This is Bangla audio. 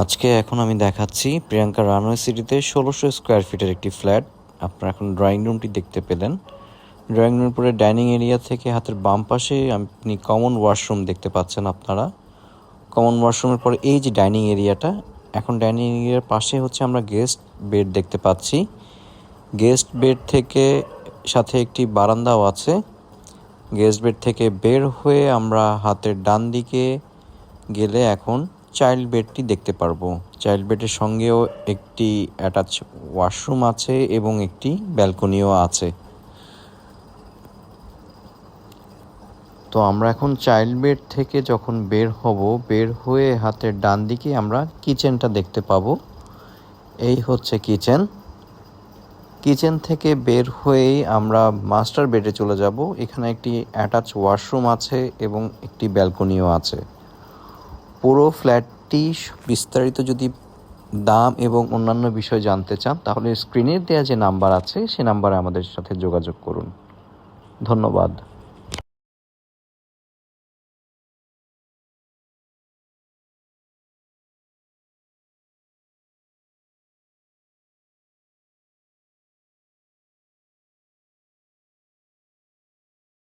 আজকে এখন আমি দেখাচ্ছি প্রিয়াঙ্কা রানওয়ে সিটিতে ১৬০০ স্কোয়ার ফিটের একটি ফ্ল্যাট। আপনারা এখন ড্রয়িং রুমটি দেখতে পেলেন। ড্রয়িং রুমের পরে ডাইনিং এরিয়া থেকে হাতের বাম পাশে আপনি কমন ওয়াশরুম দেখতে পাচ্ছেন। আপনারা কমন ওয়াশরুমের পরে এই যে ডাইনিং এরিয়াটা, এখন ডাইনিং এরিয়ার পাশে হচ্ছে আমরা গেস্ট বেড দেখতে পাচ্ছি। গেস্ট বেড থেকে সাথে একটি বারান্দাও আছে। গেস্ট বেড থেকে বের হয়ে আমরা হাতের ডান দিকে গেলে এখন চাইল্ড বেডটি দেখতে পারবো। চাইল্ড বেডের সঙ্গেও একটি অ্যাটাচ ওয়াশরুম আছে এবং একটি ব্যালকনিও আছে। তো আমরা এখন চাইল্ড বেড থেকে যখন বের হব, বের হয়ে হাতের ডান দিকে আমরা কিচেনটা দেখতে পাবো। এই হচ্ছে কিচেন। কিচেন থেকে বের হয়েই আমরা মাস্টার বেডে চলে যাব। এখানে একটি অ্যাটাচ ওয়াশরুম আছে এবং একটি ব্যালকনিও আছে। পুরো ফ্ল্যাটটি বিস্তারিত যদি দাম এবং অন্যান্য বিষয় জানতে চান, তাহলে স্ক্রিনে দেওয়া যে নাম্বার আছে সে নাম্বারে আমাদের সাথে যোগাযোগ করুন। ধন্যবাদ।